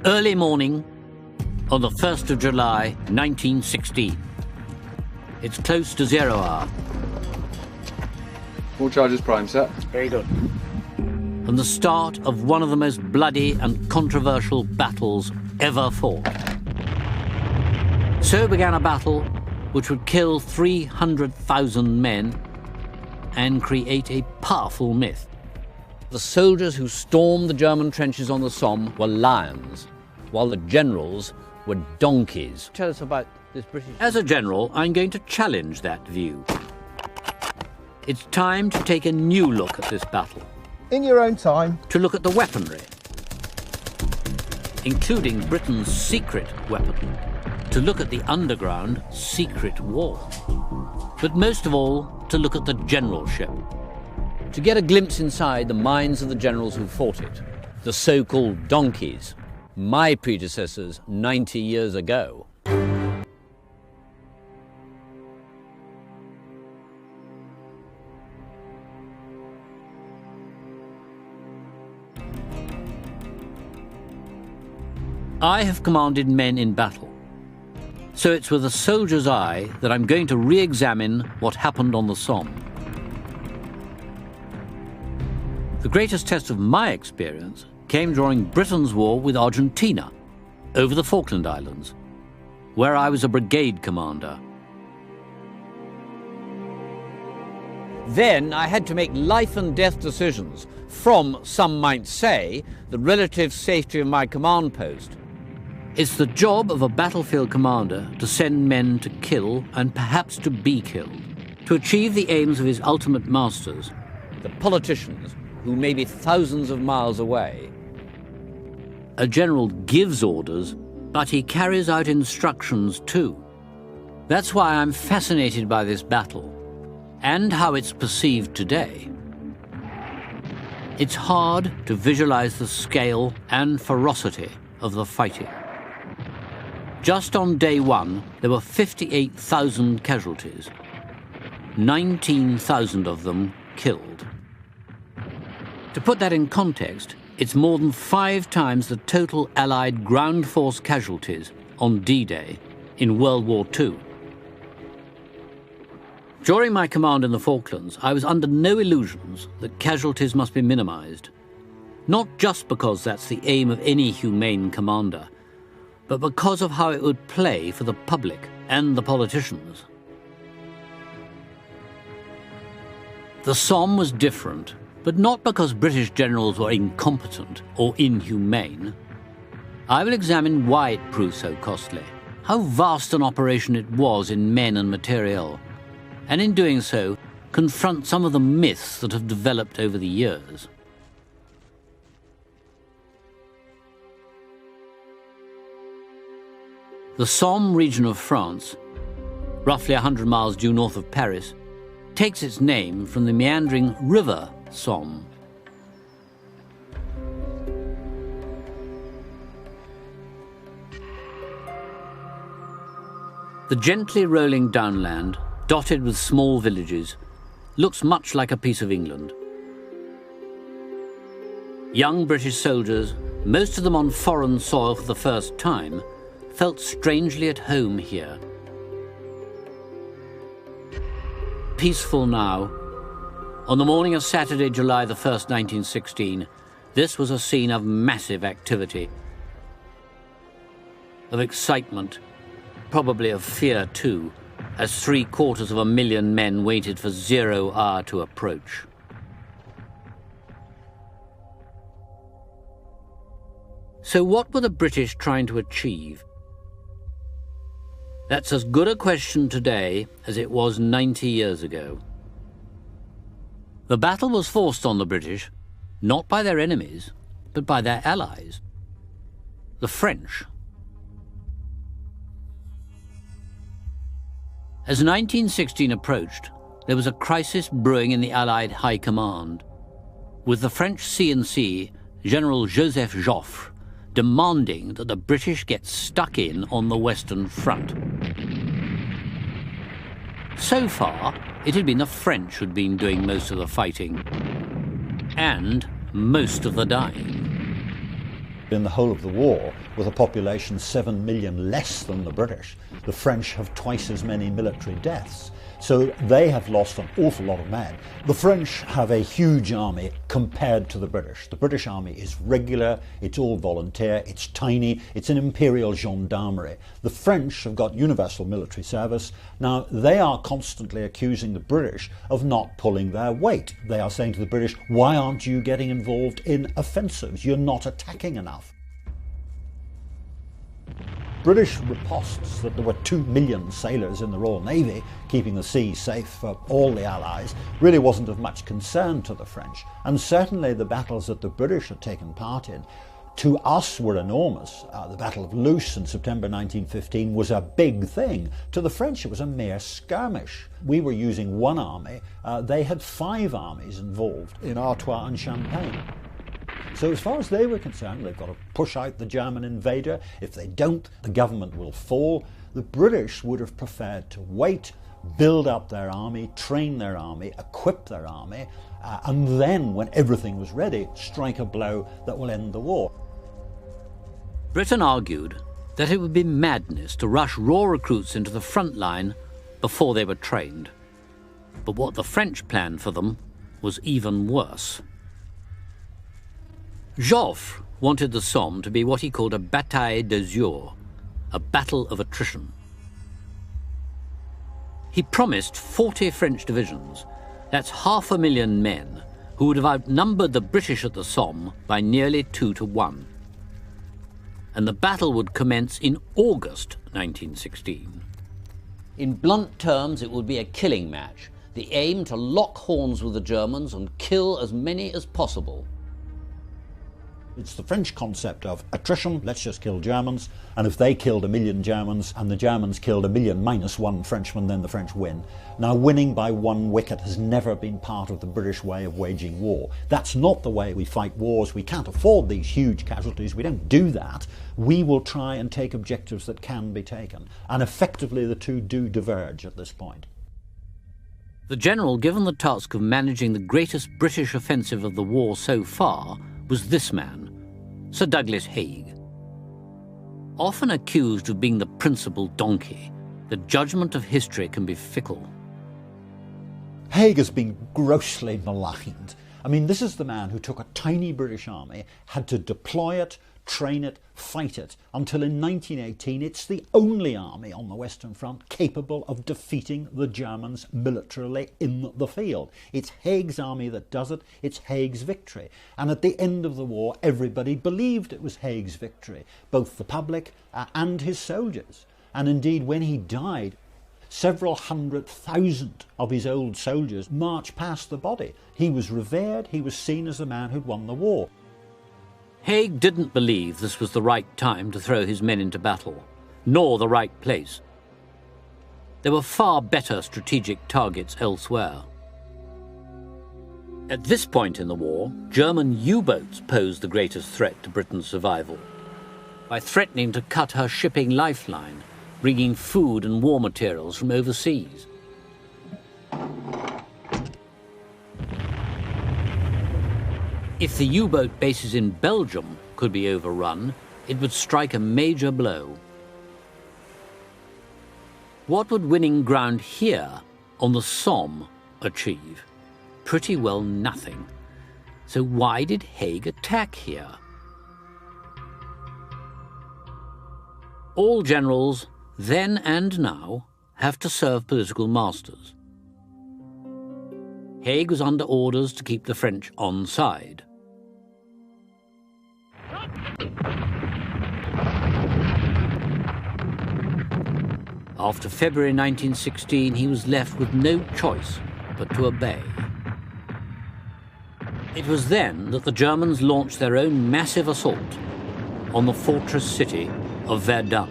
Early morning on the 1st of July, 1916. It's close to 0 hour. All charges prime, sir. Very good. And the start of one of the most bloody and controversial battles ever fought. So began a battle which would kill 300,000 men and create a powerful myth. The soldiers who stormed the German trenches on the Somme were lions, while the generals were donkeys. Tell us about this British... As a general, I'm going to challenge that view. It's time to take a new look at this battle. In your own time. To look at the weaponry, including Britain's secret weapon. To look at the underground secret war. But most of all, to look at the generalship. To get a glimpse inside the minds of the generals who fought it. The so-called donkeys. My predecessors 90 years ago. I have commanded men in battle. So it's with a soldier's eye that I'm going to re-examine what happened on the Somme. The greatest test of my experience came during Britain's war with Argentina over the Falkland Islands, where I was a brigade commander. Then I had to make life and death decisions from, some might say, the relative safety of my command post. It's the job of a battlefield commander to send men to kill and perhaps to be killed, to achieve the aims of his ultimate masters, the politicians who may be thousands of miles away. A general gives orders, but he carries out instructions too. That's why I'm fascinated by this battle, and how it's perceived today. It's hard to visualize the scale and ferocity of the fighting. Just on day one, there were 58,000 casualties, 19,000 of them killed. To put that in context, it's more than 5 times the total Allied ground force casualties on D-Day in World War II. During my command in the Falklands, I was under no illusions that casualties must be minimized. Not just because that's the aim of any humane commander, but because of how it would play for the public and the politicians. The Somme was different, but not because British generals were incompetent or inhumane. I will examine why it proved so costly, how vast an operation it was in men and materiel, and in doing so, confront some of the myths that have developed over the years. The Somme region of France, roughly 100 miles due north of Paris, takes its name from the meandering River Somme. The gently rolling downland, dotted with small villages, looks much like a piece of England. Young British soldiers, most of them on foreign soil for the first time, felt strangely at home here. Peaceful now. On the morning of Saturday, July the 1st, 1916, this was a scene of massive activity, of excitement, probably of fear too, as 750,000 men waited for 0 hour to approach. So what were the British trying to achieve? That's as good a question today as it was 90 years ago. The battle was forced on the British, not by their enemies, but by their allies, the French. As 1916 approached, there was a crisis brewing in the Allied High Command, with the French C&C, General Joseph Joffre, demanding that the British get stuck in on the Western Front. So far, it had been the French who'd been doing most of the fighting, and most of the dying. In the whole of the war, with a population 7 million less than the British, the French have twice as many military deaths. So they have lost an awful lot of men. The French have a huge army compared to the British. The British army is regular, it's all volunteer, it's tiny, it's an imperial gendarmerie. The French have got universal military service. Now, they are constantly accusing the British of not pulling their weight. They are saying to the British, why aren't you getting involved in offensives? You're not attacking enough. British riposts that there were 2 million sailors in the Royal Navy keeping the seas safe for all the Allies really wasn't of much concern to the French. And certainly the battles that the British had taken part in, to us, were enormous. The Battle of Loos in September 1915 was a big thing. To the French, it was a mere skirmish. We were using one army. They had 5 armies involved in Artois and Champagne. So as far as they were concerned, they've got to push out the German invader. If they don't, the government will fall. The British would have preferred to wait, build up their army, train their army, equip their army, and then, when everything was ready, strike a blow that will end the war. Britain argued that it would be madness to rush raw recruits into the front line before they were trained. But what the French planned for them was even worse. Joffre wanted the Somme to be what he called a bataille d'usure, a battle of attrition. He promised 40 French divisions, that's 500,000 men, who would have outnumbered the British at the Somme by nearly 2 to 1. And the battle would commence in August 1916. In blunt terms, it would be a killing match, the aim to lock horns with the Germans and kill as many as possible. It's the French concept of attrition, let's just kill Germans, and if they killed 1 million Germans and the Germans killed 1 million minus 1 Frenchman, then the French win. Now, winning by 1 wicket has never been part of the British way of waging war. That's not the way we fight wars. We can't afford these huge casualties. We don't do that. We will try and take objectives that can be taken. And effectively, the two do diverge at this point. The general given the task of managing the greatest British offensive of the war so far was this man, Sir Douglas Haig. Often accused of being the principal donkey, the judgment of history can be fickle. Haig has been grossly maligned. I mean, this is the man who took a tiny British army, had to deploy it, train it, fight it, until in 1918 it's the only army on the Western Front capable of defeating the Germans militarily in the field. It's Haig's army that does it, it's Haig's victory. And at the end of the war, everybody believed it was Haig's victory, both the public and his soldiers. And indeed, when he died, several 100,000 of his old soldiers marched past the body. He was revered, he was seen as the man who'd won the war. Haig didn't believe this was the right time to throw his men into battle, nor the right place. There were far better strategic targets elsewhere. At this point in the war, German U-boats posed the greatest threat to Britain's survival, by threatening to cut her shipping lifeline, bringing food and war materials from overseas. If the U-boat bases in Belgium could be overrun, it would strike a major blow. What would winning ground here on the Somme achieve? Pretty well nothing. So why did Haig attack here? All generals, then and now, have to serve political masters. Haig was under orders to keep the French on side. After February 1916, he was left with no choice but to obey. It was then that the Germans launched their own massive assault on the fortress city of Verdun.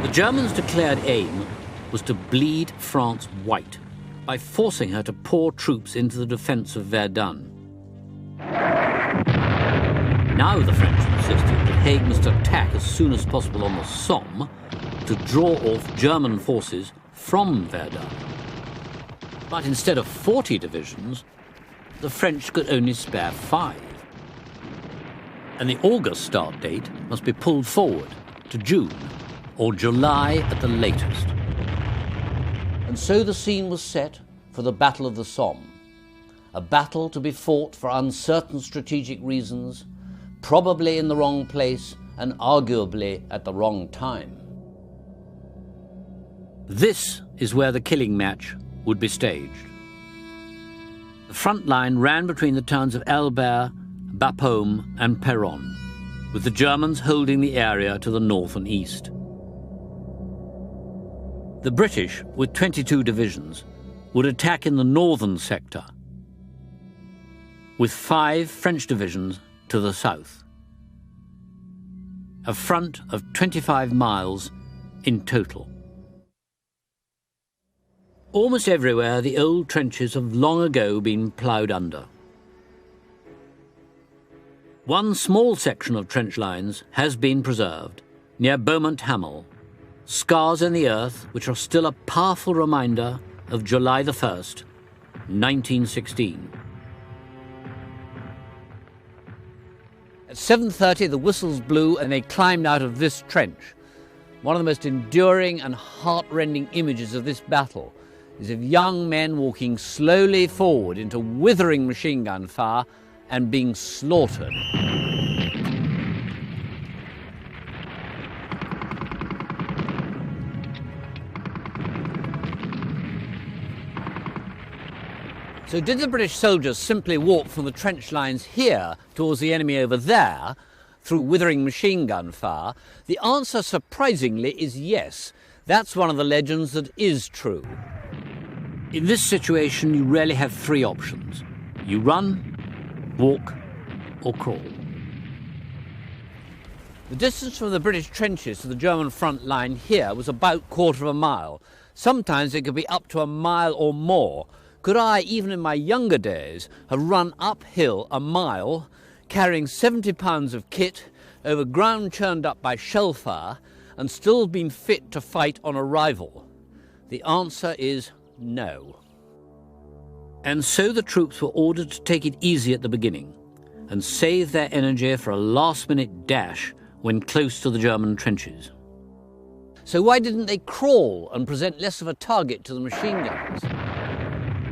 The Germans' declared aim was to bleed France white by forcing her to pour troops into the defense of Verdun. Now the French insisted that Haig must attack as soon as possible on the Somme to draw off German forces from Verdun. But instead of 40 divisions, the French could only spare 5. And the August start date must be pulled forward to June or July at the latest. And so the scene was set for the Battle of the Somme, a battle to be fought for uncertain strategic reasons, probably in the wrong place and arguably at the wrong time. This is where the killing match would be staged. The front line ran between the towns of Albert, Bapaume and Péronne, with the Germans holding the area to the north and east. The British, with 22 divisions, would attack in the northern sector, with 5 French divisions to the south. A front of 25 miles in total. Almost everywhere the old trenches have long ago been ploughed under. One small section of trench lines has been preserved, near Beaumont Hamel, scars in the earth which are still a powerful reminder of July the 1st, 1916. At 7:30 the whistles blew and they climbed out of this trench. One of the most enduring and heart-rending images of this battle is of young men walking slowly forward into withering machine gun fire and being slaughtered. So did the British soldiers simply walk from the trench lines here towards the enemy over there through withering machine gun fire? The answer, surprisingly, is yes. That's one of the legends that is true. In this situation, you rarely have 3 options. You run, walk or crawl. The distance from the British trenches to the German front line here was about 1/4 of a mile. Sometimes it could be up to a mile or more. Could I, even in my younger days, have run uphill a mile, carrying 70 pounds of kit over ground churned up by shell fire, and still been fit to fight on arrival? The answer is no. And so the troops were ordered to take it easy at the beginning and save their energy for a last-minute dash when close to the German trenches. So why didn't they crawl and present less of a target to the machine guns?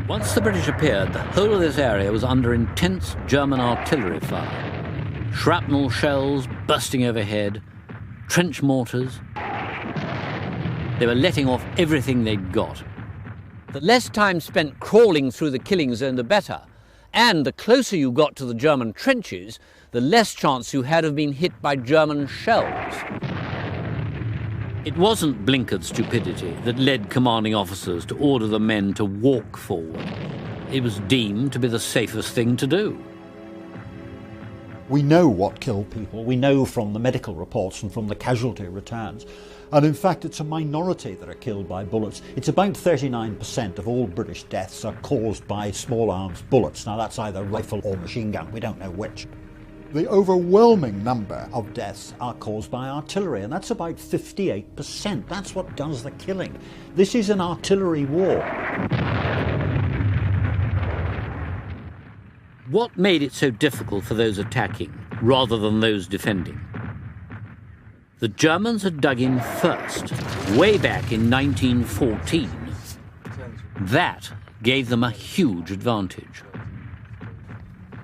Once the British appeared, the whole of this area was under intense German artillery fire. Shrapnel shells bursting overhead, trench mortars. They were letting off everything they'd got. The less time spent crawling through the killing zone, the better. And the closer you got to the German trenches, the less chance you had of being hit by German shells. It wasn't blinkered stupidity that led commanding officers to order the men to walk forward. It was deemed to be the safest thing to do. We know what killed people. We know from the medical reports and from the casualty returns. And in fact, it's a minority that are killed by bullets. It's about 39% of all British deaths are caused by small arms bullets. Now, that's either rifle or machine gun. We don't know which. The overwhelming number of deaths are caused by artillery, and that's about 58%. That's what does the killing. This is an artillery war. What made it so difficult for those attacking rather than those defending? The Germans had dug in first, way back in 1914. That gave them a huge advantage.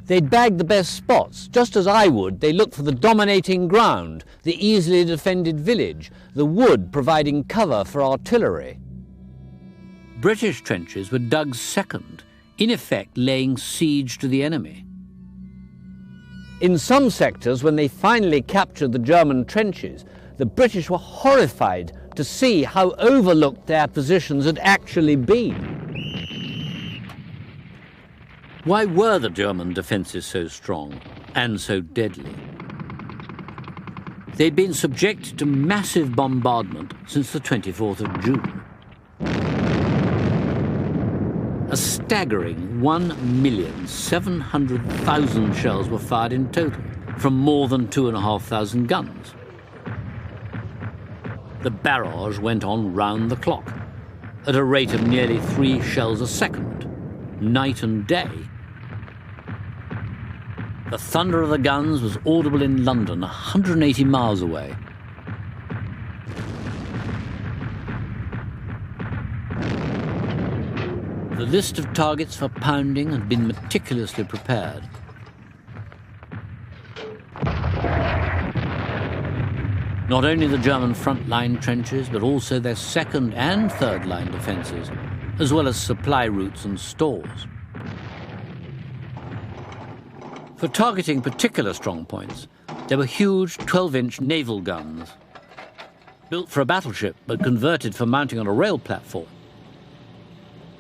They'd bagged the best spots. Just as I would, they looked for the dominating ground, the easily defended village, the wood providing cover for artillery. British trenches were dug second, in effect laying siege to the enemy. In some sectors, when they finally captured the German trenches, the British were horrified to see how overlooked their positions had actually been. Why were the German defences so strong and so deadly? They'd been subjected to massive bombardment since the 24th of June. A staggering 1,700,000 shells were fired in total from more than 2,500 guns. The barrage went on round the clock at a rate of nearly 3 shells a second, night and day. The thunder of the guns was audible in London, 180 miles away. The list of targets for pounding had been meticulously prepared. Not only the German front-line trenches, but also their second and third-line defences, as well as supply routes and stores. For targeting particular strong points, there were huge 12-inch naval guns, built for a battleship but converted for mounting on a rail platform,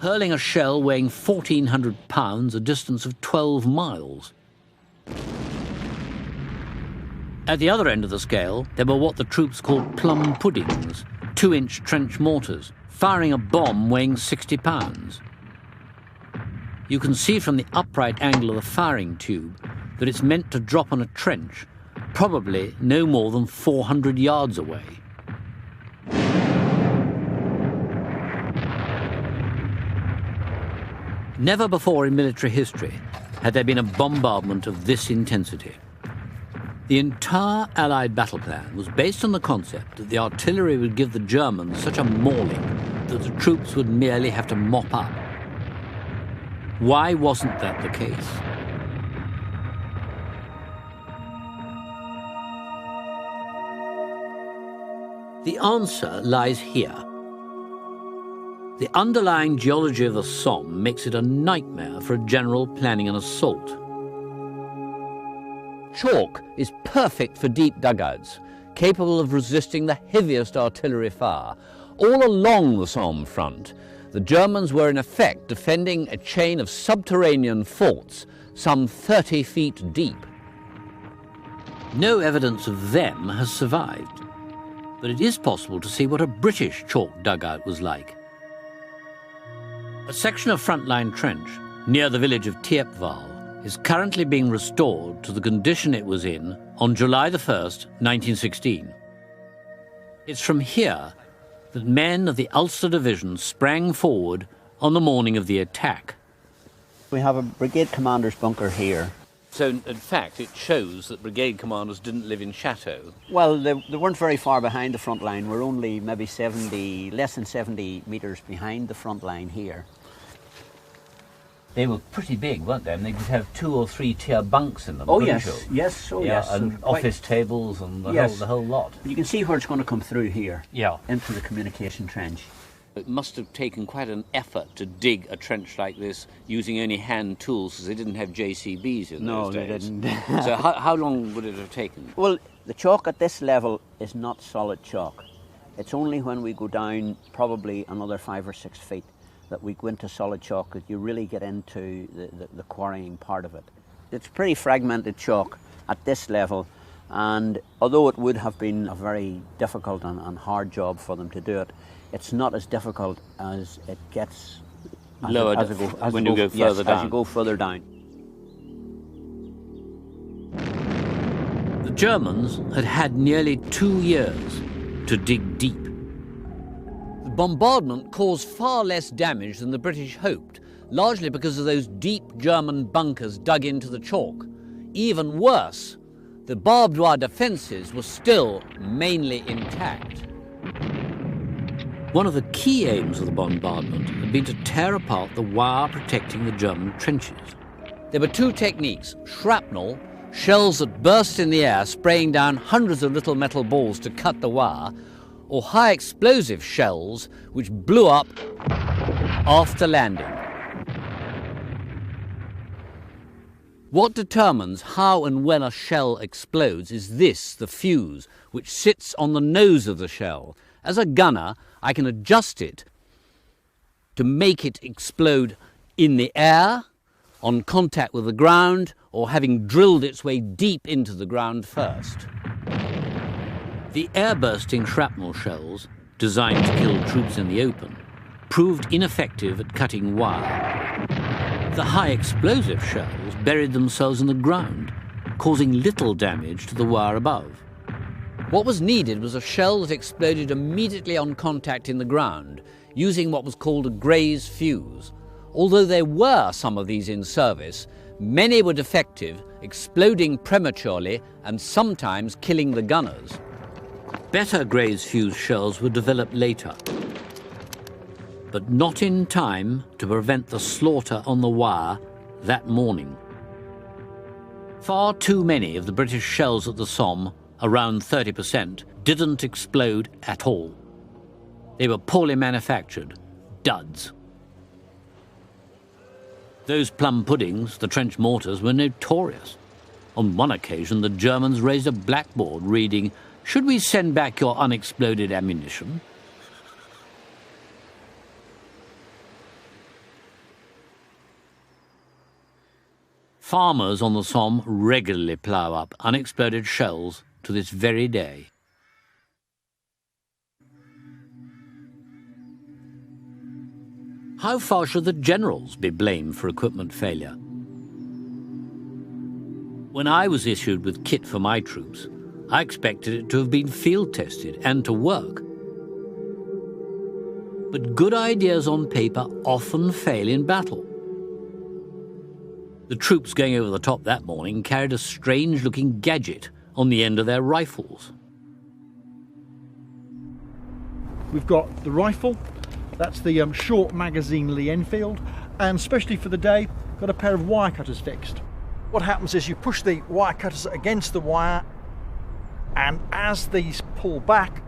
hurling a shell weighing 1,400 pounds a distance of 12 miles. At the other end of the scale, there were what the troops called plum puddings, 2-inch trench mortars, firing a bomb weighing 60 pounds. You can see from the upright angle of the firing tube that it's meant to drop on a trench, probably no more than 400 yards away. Never before in military history had there been a bombardment of this intensity. The entire Allied battle plan was based on the concept that the artillery would give the Germans such a mauling that the troops would merely have to mop up. Why wasn't that the case? The answer lies here. The underlying geology of the Somme makes it a nightmare for a general planning an assault. Chalk is perfect for deep dugouts, capable of resisting the heaviest artillery fire. All along the Somme front, the Germans were in effect defending a chain of subterranean forts some 30 feet deep. No evidence of them has survived, but it is possible to see what a British chalk dugout was like. A section of frontline trench near the village of Thiepval is currently being restored to the condition it was in on July the 1st, 1916. It's from here that men of the Ulster Division sprang forward on the morning of the attack. We have a brigade commander's bunker here. So, in fact, it shows that brigade commanders didn't live in chateaux. Well, they weren't very far behind the front line. We're only maybe less than 70 metres behind the front line here. They were pretty big, weren't they? And they could have 2 or 3 tier bunks in them. Oh yes, yes, oh yeah, yes. and office tables and the whole lot. You can see where it's going to come through here. Yeah. Into the communication trench. It must have taken quite an effort to dig a trench like this using only hand tools, because they didn't have JCBs in those days. No, they didn't. So how long would it have taken? Well, the chalk at this level is not solid chalk. It's only when we go down probably another 5 or 6 feet that we go into solid chalk that you really get into the quarrying part of it. It's pretty fragmented chalk at this level, and although it would have been a very difficult and hard job for them to do it, it's not as difficult as it gets lower when you go further down. As you go further down. The Germans had had nearly 2 years to dig deep. The bombardment caused far less damage than the British hoped, largely because of those deep German bunkers dug into the chalk. Even worse, the barbed wire defences were still mainly intact. One of the key aims of the bombardment had been to tear apart the wire protecting the German trenches. There were 2 techniques: shrapnel, shells that burst in the air, spraying down hundreds of little metal balls to cut the wire, or high explosive shells which blew up after landing. What determines how and when a shell explodes is this, the fuse, which sits on the nose of the shell. As a gunner, I can adjust it to make it explode in the air, on contact with the ground, or having drilled its way deep into the ground first. The air-bursting shrapnel shells, designed to kill troops in the open, proved ineffective at cutting wire. The high-explosive shells buried themselves in the ground, causing little damage to the wire above. What was needed was a shell that exploded immediately on contact in the ground, using what was called a graze fuse. Although there were some of these in service, Many were defective, exploding prematurely and sometimes killing the gunners. Better graze-fused shells were developed later, but not in time to prevent the slaughter on the wire that morning. Far too many of the British shells at the Somme, around 30%, didn't explode at all. They were poorly manufactured, duds. Those plum puddings, the trench mortars, were notorious. On one occasion, the Germans raised a blackboard reading, "Should we send back your unexploded ammunition?" Farmers on the Somme regularly plough up unexploded shells to this very day. How far should the generals be blamed for equipment failure? When I was issued with kit for my troops, I expected it to have been field tested and to work. But good ideas on paper often fail in battle. The troops going over the top that morning carried a strange-looking gadget on the end of their rifles. We've got the rifle, that's the short magazine Lee Enfield, and especially for the day, got a pair of wire cutters fixed. What happens is you push the wire cutters against the wire, and as these pull back,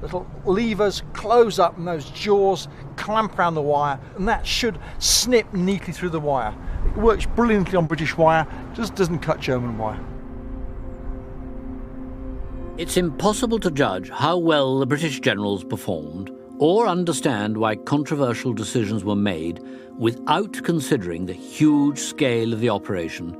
little levers close up and those jaws clamp around the wire, and that should snip neatly through the wire. It works brilliantly on British wire, just doesn't cut German wire. It's impossible to judge how well the British generals performed or understand why controversial decisions were made without considering the huge scale of the operation,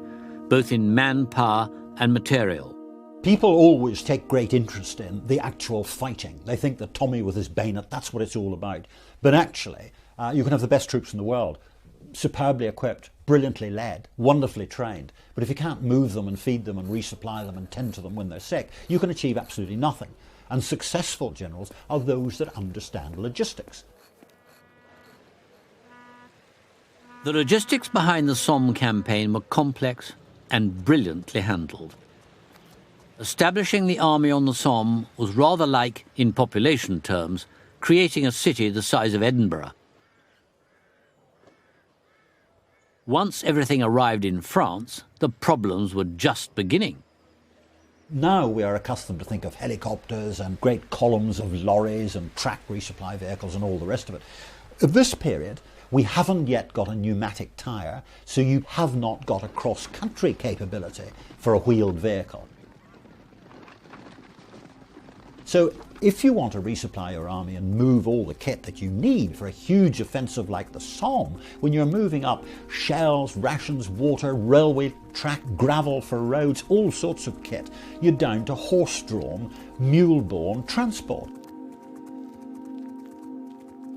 both in manpower and material. People always take great interest in the actual fighting. They think that Tommy with his bayonet, that's what it's all about. But actually, you can have the best troops in the world, superbly equipped, brilliantly led, wonderfully trained. But if you can't move them and feed them and resupply them and tend to them when they're sick, you can achieve absolutely nothing. And successful generals are those that understand logistics. The logistics behind the Somme campaign were complex and brilliantly handled. Establishing the army on the Somme was rather like, in population terms, creating a city the size of Edinburgh. Once everything arrived in France, the problems were just beginning. Now we are accustomed to think of helicopters and great columns of lorries and track resupply vehicles and all the rest of it. At this period, we haven't yet got a pneumatic tyre, so you have not got a cross-country capability for a wheeled vehicle. So if you want to resupply your army and move all the kit that you need for a huge offensive like the Somme, when you're moving up shells, rations, water, railway track, gravel for roads, all sorts of kit, you're down to horse-drawn, mule-borne transport.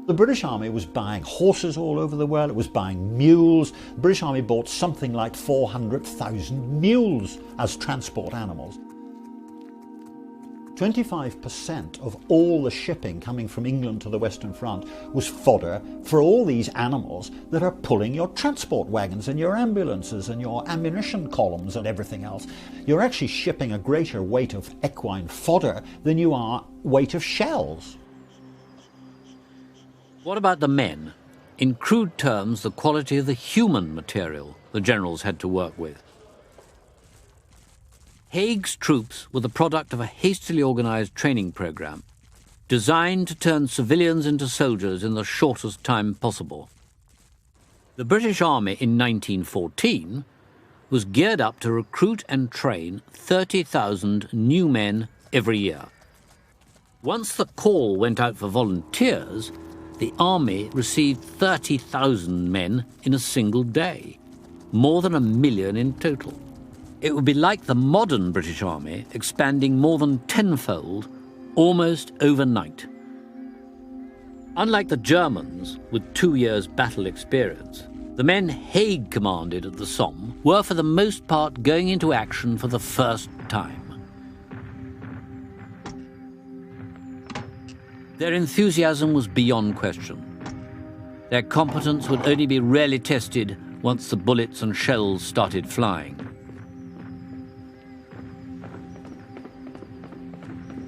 The British Army was buying horses all over the world, it was buying mules. The British Army bought something like 400,000 mules as transport animals. 25% of all the shipping coming from England to the Western Front was fodder for all these animals that are pulling your transport wagons and your ambulances and your ammunition columns and everything else. You're actually shipping a greater weight of equine fodder than you are weight of shells. What about the men? In crude terms, the quality of the human material the generals had to work with. Haig's troops were the product of a hastily organised training programme, designed to turn civilians into soldiers in the shortest time possible. The British Army in 1914 was geared up to recruit and train 30,000 new men every year. Once the call went out for volunteers, the Army received 30,000 men in a single day, more than 1 million in total. It would be like the modern British Army expanding more than tenfold, almost overnight. Unlike the Germans, with 2 years' battle experience, the men Haig commanded at the Somme were for the most part going into action for the first time. Their enthusiasm was beyond question. Their competence would only be rarely tested once the bullets and shells started flying.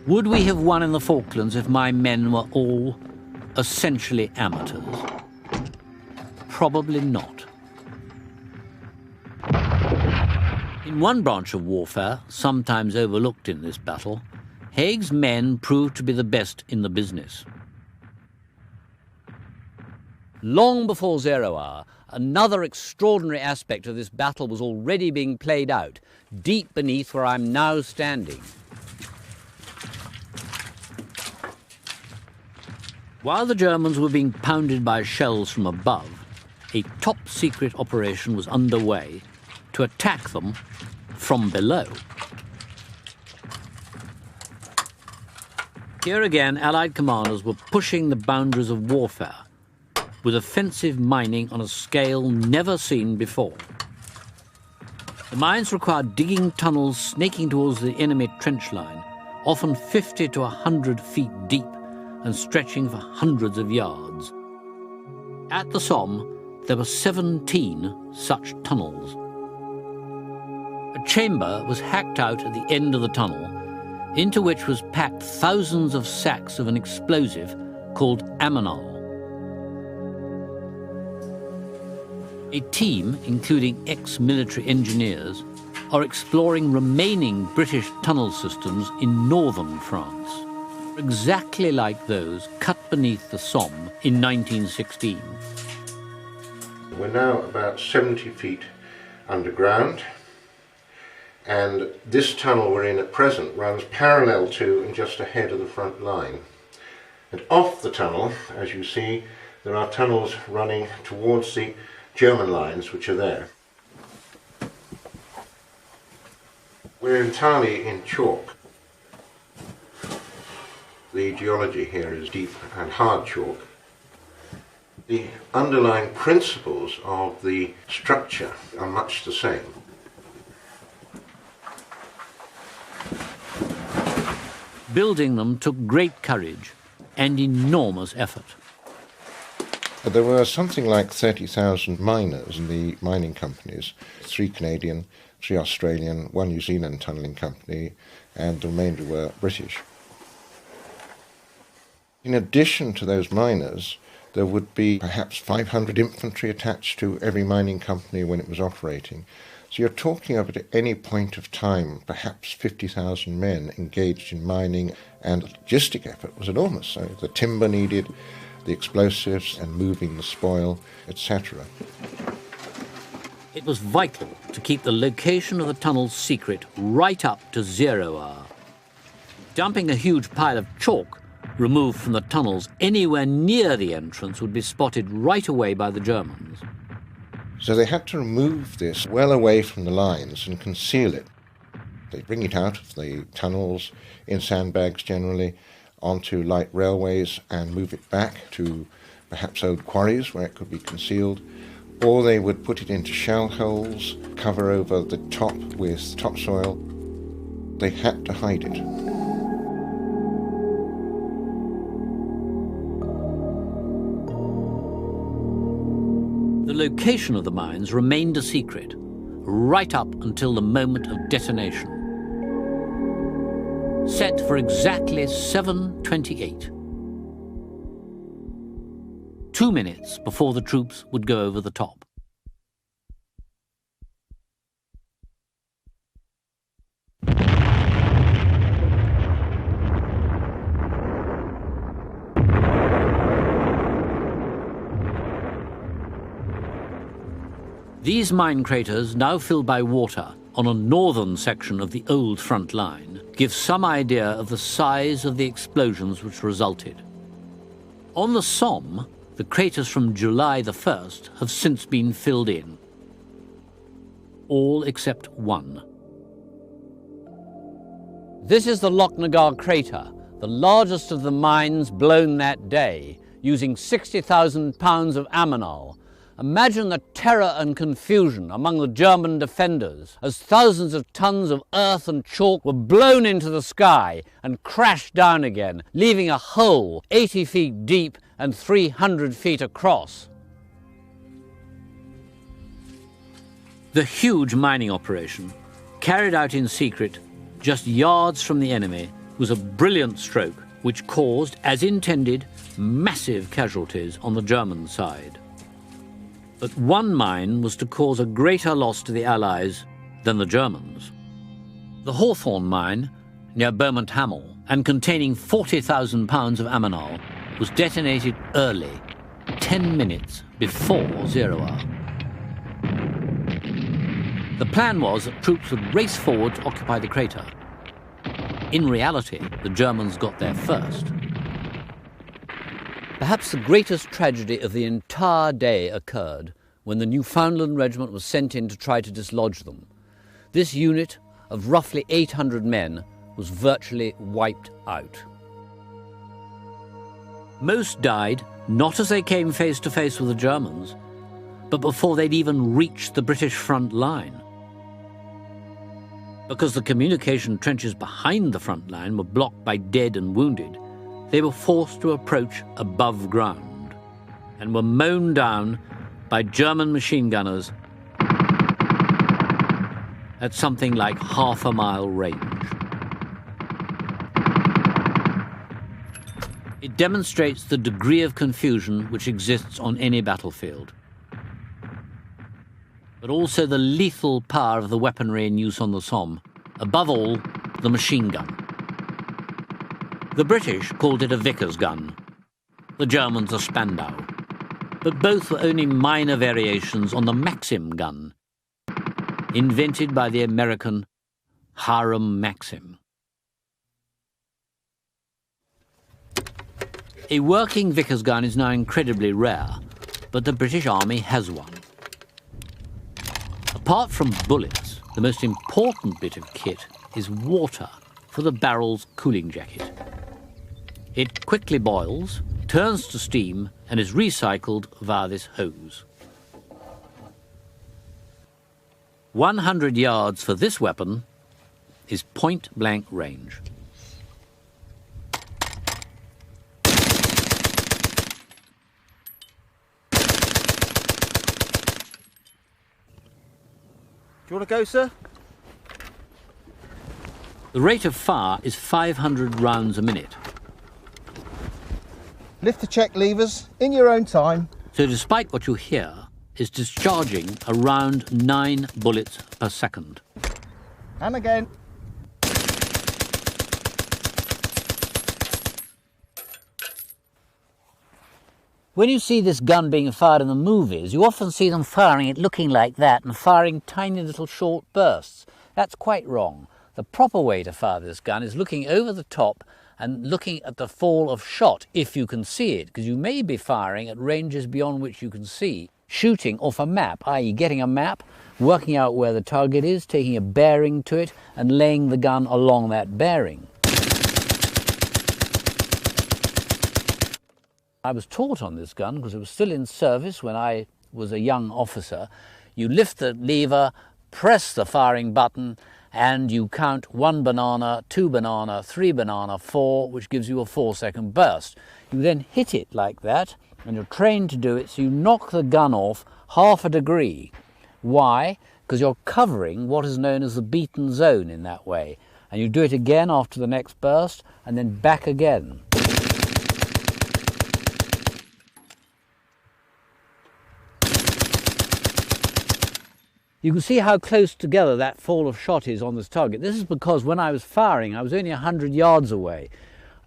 Would we have won in the Falklands if my men were all essentially amateurs? Probably not. In one branch of warfare, sometimes overlooked in this battle, Haig's men proved to be the best in the business. Long before 0 hour, another extraordinary aspect of this battle was already being played out, deep beneath where I'm now standing. While the Germans were being pounded by shells from above, a top-secret operation was underway to attack them from below. Here again, Allied commanders were pushing the boundaries of warfare with offensive mining on a scale never seen before. The mines required digging tunnels snaking towards the enemy trench line, often 50 to 100 feet deep and stretching for hundreds of yards. At the Somme, there were 17 such tunnels. A chamber was hacked out at the end of the tunnel, into which was packed thousands of sacks of an explosive called ammonal. A team, including ex-military engineers, are exploring remaining British tunnel systems in northern France, exactly like those cut beneath the Somme in 1916. We're now about 70 feet underground, and this tunnel we're in at present runs parallel to and just ahead of the front line. And off the tunnel, as you see, there are tunnels running towards the German lines which are there. We're entirely in chalk. The geology here is deep and hard chalk. The underlying principles of the structure are much the same. Building them took great courage and enormous effort. There were something like 30,000 miners in the mining companies, 3 Canadian, 3 Australian, 1 New Zealand tunnelling company, and the remainder were British. In addition to those miners, there would be perhaps 500 infantry attached to every mining company when it was operating. So you're talking of at any point of time, perhaps 50,000 men engaged in mining, and the logistic effort was enormous. So the timber needed, the explosives and moving the spoil, etc. It was vital to keep the location of the tunnels secret right up to 0 hour. Dumping a huge pile of chalk removed from the tunnels anywhere near the entrance would be spotted right away by the Germans. So they had to remove this well away from the lines and conceal it. They bring it out of the tunnels in sandbags generally onto light railways and move it back to perhaps old quarries where it could be concealed, or they would put it into shell holes, cover over the top with topsoil. They had to hide it. The location of the mines remained a secret, right up until the moment of detonation. Set for exactly 7:28. 2 minutes before the troops would go over the top. These mine craters, now filled by water on a northern section of the old front line, give some idea of the size of the explosions which resulted. On the Somme, the craters from July the 1st have since been filled in. All except one. This is the Lochnagar crater, the largest of the mines blown that day, using 60,000 pounds of ammonal. Imagine the terror and confusion among the German defenders as thousands of tons of earth and chalk were blown into the sky and crashed down again, leaving a hole 80 feet deep and 300 feet across. The huge mining operation, carried out in secret just yards from the enemy, was a brilliant stroke which caused, as intended, massive casualties on the German side. But one mine was to cause a greater loss to the Allies than the Germans. The Hawthorne mine, near Beaumont Hamel, and containing 40,000 pounds of ammonal, was detonated early, 10 minutes before 0 hour. The plan was that troops would race forward to occupy the crater. In reality, the Germans got there first. Perhaps the greatest tragedy of the entire day occurred when the Newfoundland Regiment was sent in to try to dislodge them. This unit of roughly 800 men was virtually wiped out. Most died not as they came face to face with the Germans, but before they'd even reached the British front line. Because the communication trenches behind the front line were blocked by dead and wounded, they were forced to approach above ground and were mown down by German machine gunners at something like half a mile range. It demonstrates the degree of confusion which exists on any battlefield, but also the lethal power of the weaponry in use on the Somme, above all, the machine gun. The British called it a Vickers gun, the Germans a Spandau, but both were only minor variations on the Maxim gun, invented by the American Hiram Maxim. A working Vickers gun is now incredibly rare, but the British Army has one. Apart from bullets, the most important bit of kit is water for the barrel's cooling jacket. It quickly boils, turns to steam, and is recycled via this hose. 100 yards for this weapon is point-blank range. Do you want to go, sir? The rate of fire is 500 rounds a minute. Lift the check levers in your own time. So despite what you hear, it's discharging around 9 bullets per second. And again. When you see this gun being fired in the movies, you often see them firing it looking like that and firing tiny little short bursts. That's quite wrong. The proper way to fire this gun is looking over the top and looking at the fall of shot, if you can see it, because you may be firing at ranges beyond which you can see. Shooting off a map, i.e. getting a map, working out where the target is, taking a bearing to it, and laying the gun along that bearing. I was taught on this gun, because it was still in service when I was a young officer. You lift the lever, press the firing button, and you count 1 banana, 2 banana, 3 banana, 4, which gives you a 4-second burst. You then hit it like that, and you're trained to do it, so you knock the gun off half a degree. Why? Because you're covering what is known as the beaten zone in that way. And you do it again after the next burst, and then back again. You can see how close together that fall of shot is on this target. This is because when I was firing, I was only 100 yards away.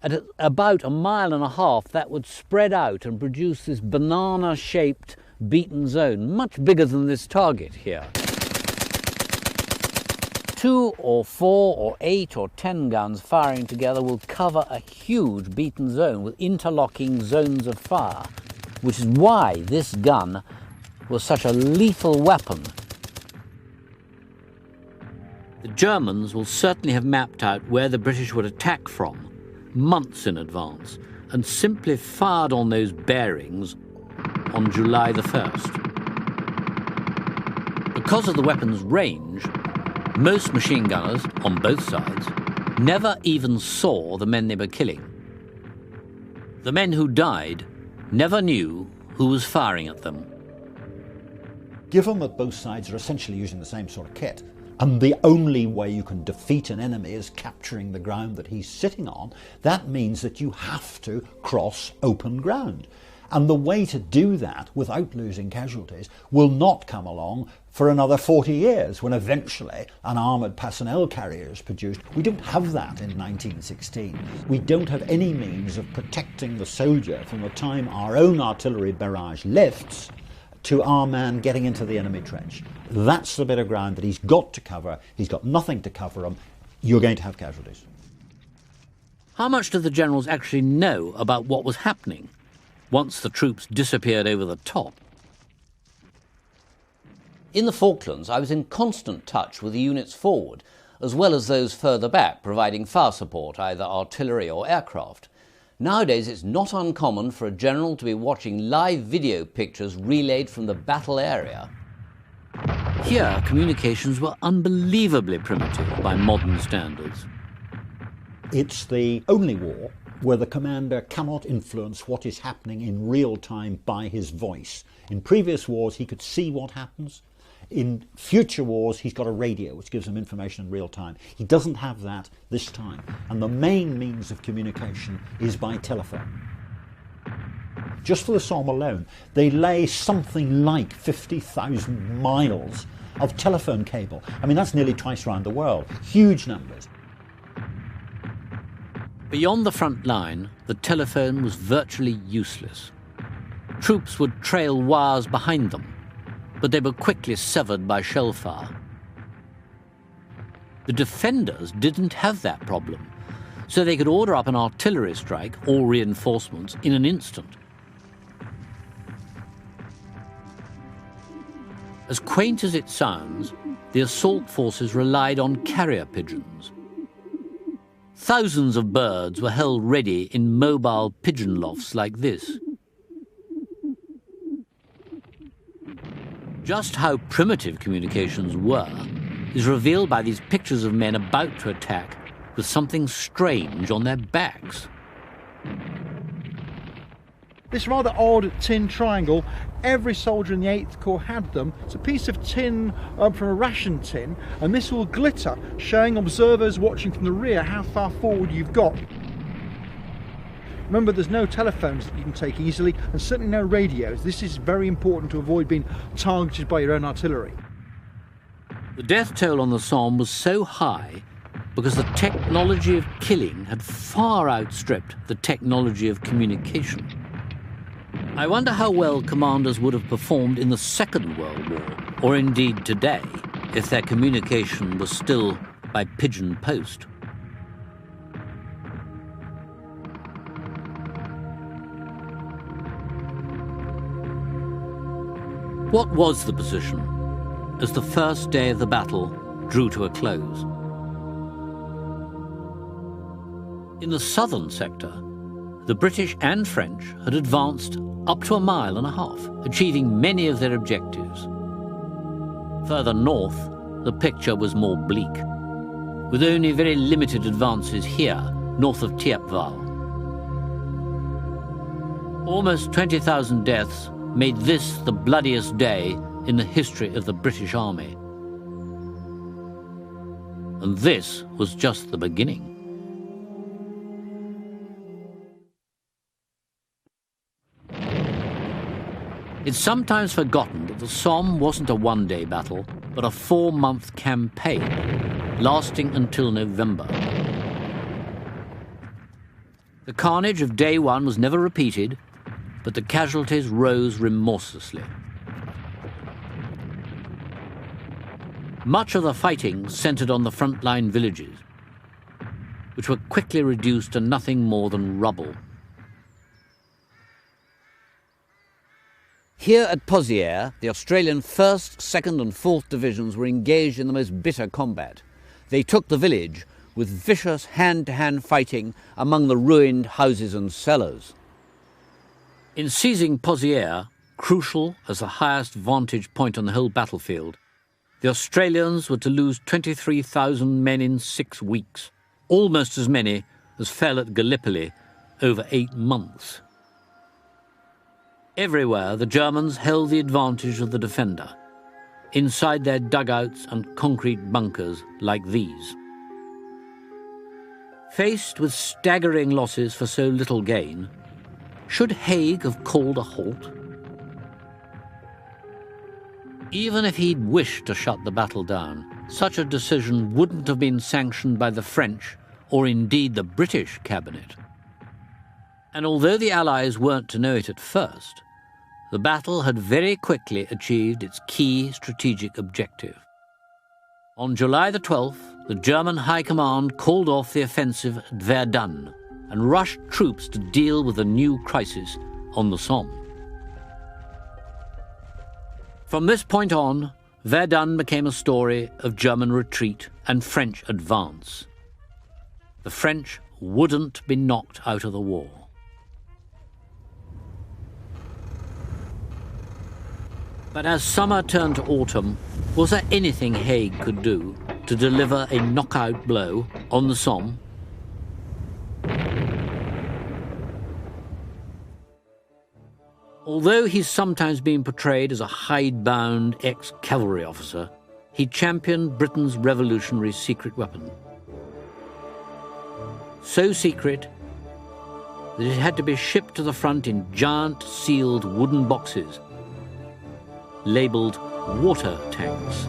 At about 1.5 miles, that would spread out and produce this banana-shaped beaten zone, much bigger than this target here. 2 or 4 or 8 or 10 guns firing together will cover a huge beaten zone with interlocking zones of fire, which is why this gun was such a lethal weapon. The Germans will certainly have mapped out where the British would attack from months in advance and simply fired on those bearings on July the 1st. Because of the weapon's range, most machine gunners on both sides never even saw the men they were killing. The men who died never knew who was firing at them. Given that both sides are essentially using the same sort of kit, and the only way you can defeat an enemy is capturing the ground that he's sitting on, that means that you have to cross open ground. And the way to do that without losing casualties will not come along for another 40 years, when eventually an armoured personnel carrier is produced. We don't have that in 1916. We don't have any means of protecting the soldier from the time our own artillery barrage lifts to our man getting into the enemy trench. That's the bit of ground that he's got to cover. He's got nothing to cover him. You're going to have casualties. How much did the generals actually know about what was happening once the troops disappeared over the top? In the Falklands, I was in constant touch with the units forward, as well as those further back, providing fire support, either artillery or aircraft. Nowadays, it's not uncommon for a general to be watching live video pictures relayed from the battle area. Here, communications were unbelievably primitive by modern standards. It's the only war where the commander cannot influence what is happening in real time by his voice. In previous wars, he could see what happens. In future wars, he's got a radio which gives him information in real time. He doesn't have that this time. And the main means of communication is by telephone. Just for the Somme alone, they lay something like 50,000 miles of telephone cable. I mean, that's nearly twice around the world. Huge numbers. Beyond the front line, the telephone was virtually useless. Troops would trail wires behind them, but they were quickly severed by shell fire. The defenders didn't have that problem, so they could order up an artillery strike or reinforcements in an instant. As quaint as it sounds, the assault forces relied on carrier pigeons. Thousands of birds were held ready in mobile pigeon lofts like this. Just how primitive communications were is revealed by these pictures of men about to attack with something strange on their backs. This rather odd tin triangle, every soldier in the 8th Corps had them. It's a piece of tin from a ration tin, and this will glitter, showing observers watching from the rear how far forward you've got. Remember, there's no telephones that you can take easily, and certainly no radios. This is very important to avoid being targeted by your own artillery. The death toll on the Somme was so high because the technology of killing had far outstripped the technology of communication. I wonder how well commanders would have performed in the Second World War, or indeed today, if their communication was still by pigeon post. What was the position as the first day of the battle drew to a close? In the southern sector, the British and French had advanced up to 1.5 miles, achieving many of their objectives. Further north, the picture was more bleak, with only very limited advances here, north of Thiepval. Almost 20,000 deaths made this the bloodiest day in the history of the British Army. And this was just the beginning. It's sometimes forgotten that the Somme wasn't a one-day battle, but a 4-month campaign, lasting until November. The carnage of day one was never repeated, but the casualties rose remorselessly. Much of the fighting centred on the frontline villages, which were quickly reduced to nothing more than rubble. Here at Pozières, the Australian 1st, 2nd and 4th Divisions were engaged in the most bitter combat. They took the village with vicious hand-to-hand fighting among the ruined houses and cellars. In seizing Pozières, crucial as the highest vantage point on the whole battlefield, the Australians were to lose 23,000 men in 6 weeks, almost as many as fell at Gallipoli over 8 months. Everywhere, the Germans held the advantage of the defender, inside their dugouts and concrete bunkers like these. Faced with staggering losses for so little gain, should Haig have called a halt? Even if he'd wished to shut the battle down, such a decision wouldn't have been sanctioned by the French or indeed the British cabinet. And although the Allies weren't to know it at first, the battle had very quickly achieved its key strategic objective. On July the 12th, the German High Command called off the offensive at Verdun and rushed troops to deal with the new crisis on the Somme. From this point on, Verdun became a story of German retreat and French advance. The French wouldn't be knocked out of the war. But as summer turned to autumn, was there anything Haig could do to deliver a knockout blow on the Somme? Although he's sometimes been portrayed as a hidebound ex-cavalry officer, he championed Britain's revolutionary secret weapon. So secret that it had to be shipped to the front in giant sealed wooden boxes, labelled water tanks.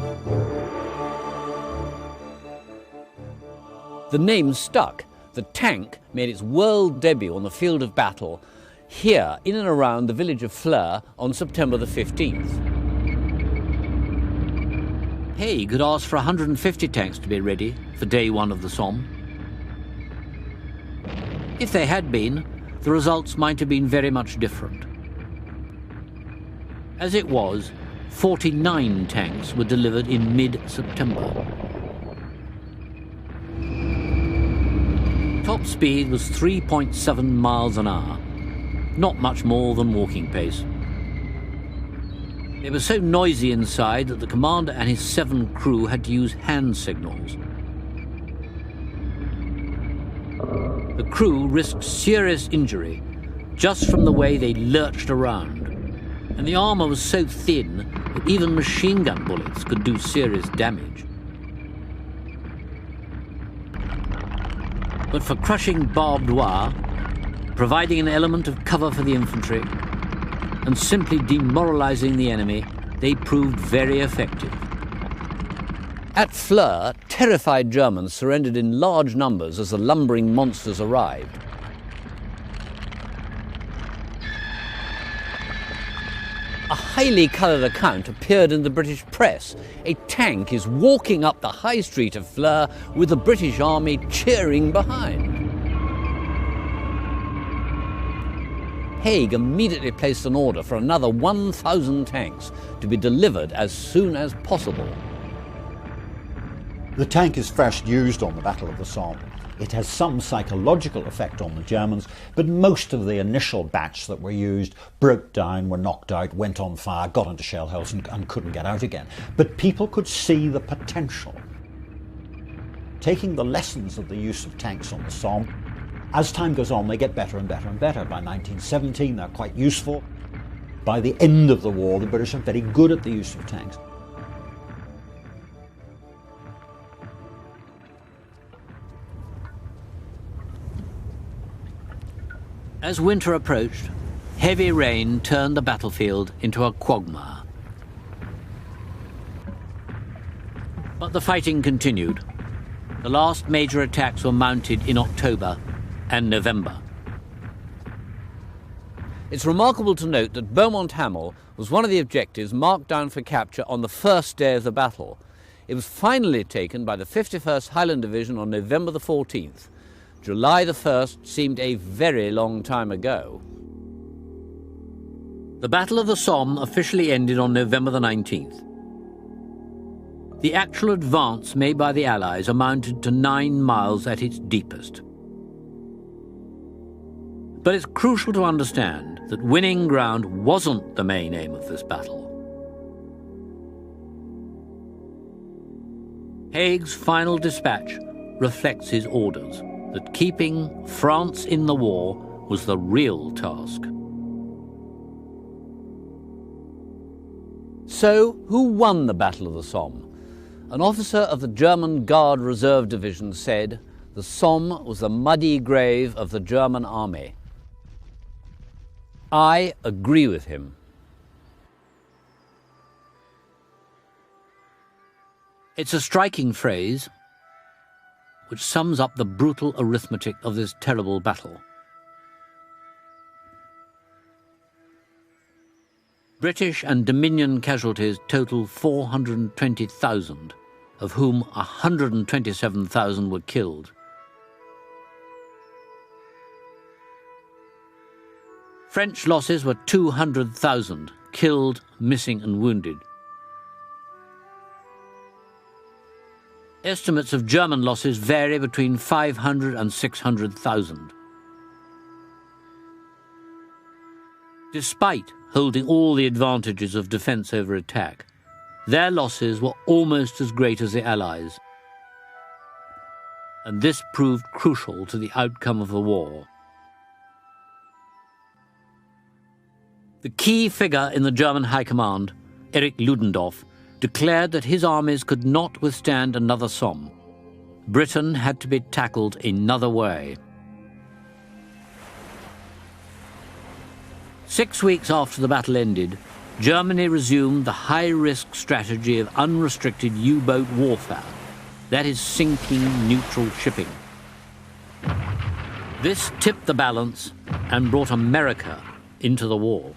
The name stuck. The tank made its world debut on the field of battle here in and around the village of Fleur on September the 15th. Haig had asked for 150 tanks to be ready for day one of the Somme. If they had been, the results might have been very much different. As it was, 49 tanks were delivered in mid-September. Top speed was 3.7 miles an hour, not much more than walking pace. They were so noisy inside that the commander and his 7 crew had to use hand signals. The crew risked serious injury just from the way they lurched around, and the armour was so thin that even machine gun bullets could do serious damage. But for crushing barbed wire, providing an element of cover for the infantry, and simply demoralising the enemy, they proved very effective. At Fleur, terrified Germans surrendered in large numbers as the lumbering monsters arrived. A highly coloured account appeared in the British press. A tank is walking up the high street of Fleur with the British army cheering behind. Haig immediately placed an order for another 1,000 tanks to be delivered as soon as possible. The tank is first used on the Battle of the Somme. It has some psychological effect on the Germans, but most of the initial batch that were used broke down, were knocked out, went on fire, got into shell holes and couldn't get out again. But people could see the potential. Taking the lessons of the use of tanks on the Somme, as time goes on they get better and better and better. By 1917 they're quite useful. By the end of the war the British are very good at the use of tanks. As winter approached, heavy rain turned the battlefield into a quagmire. But the fighting continued. The last major attacks were mounted in October and November. It's remarkable to note that Beaumont Hamel was one of the objectives marked down for capture on the first day of the battle. It was finally taken by the 51st Highland Division on November the 14th. July the 1st seemed a very long time ago. The Battle of the Somme officially ended on November the 19th. The actual advance made by the Allies amounted to 9 miles at its deepest. But it's crucial to understand that winning ground wasn't the main aim of this battle. Haig's final dispatch reflects his orders that keeping France in the war was the real task. So, who won the Battle of the Somme? An officer of the German Guard Reserve Division said, "The Somme was the muddy grave of the German army." I agree with him. It's a striking phrase which sums up the brutal arithmetic of this terrible battle. British and Dominion casualties total 420,000, of whom 127,000 were killed. French losses were 200,000, killed, missing and wounded. Estimates of German losses vary between 500 and 600,000. Despite holding all the advantages of defence over attack, their losses were almost as great as the Allies, and this proved crucial to the outcome of the war. The key figure in the German High Command, Erich Ludendorff, declared that his armies could not withstand another Somme. Britain had to be tackled another way. 6 weeks after the battle ended, Germany resumed the high-risk strategy of unrestricted U-boat warfare, that is, sinking neutral shipping. This tipped the balance and brought America into the war.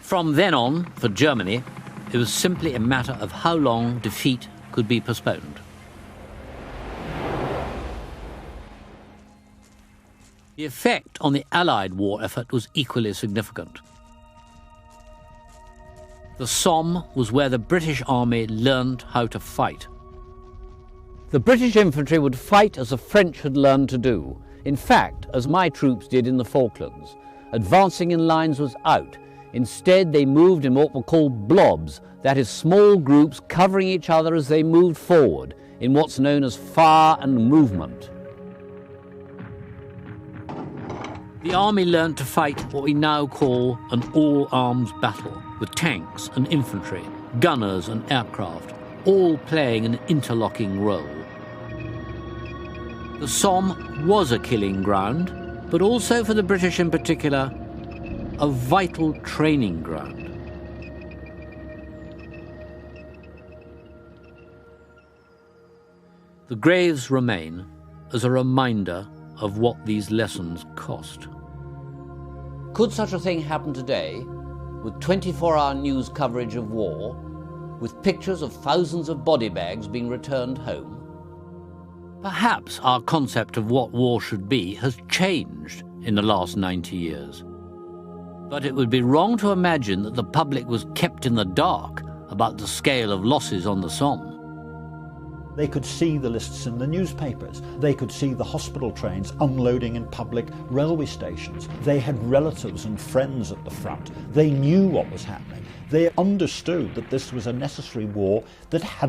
From then on, for Germany, it was simply a matter of how long defeat could be postponed. The effect on the Allied war effort was equally significant. The Somme was where the British Army learned how to fight. The British infantry would fight as the French had learned to do. In fact, as my troops did in the Falklands. Advancing in lines was out. Instead, they moved in what were called blobs, that is, small groups covering each other as they moved forward, in what's known as fire and movement. The army learned to fight what we now call an all-arms battle, with tanks and infantry, gunners and aircraft, all playing an interlocking role. The Somme was a killing ground, but also for the British in particular, a vital training ground. The graves remain as a reminder of what these lessons cost. Could such a thing happen today, with 24-hour news coverage of war, with pictures of thousands of body bags being returned home? Perhaps our concept of what war should be has changed in the last 90 years. But it would be wrong to imagine that the public was kept in the dark about the scale of losses on the Somme. They could see the lists in the newspapers. They could see the hospital trains unloading in public railway stations. They had relatives and friends at the front. They knew what was happening. They understood that this was a necessary war that had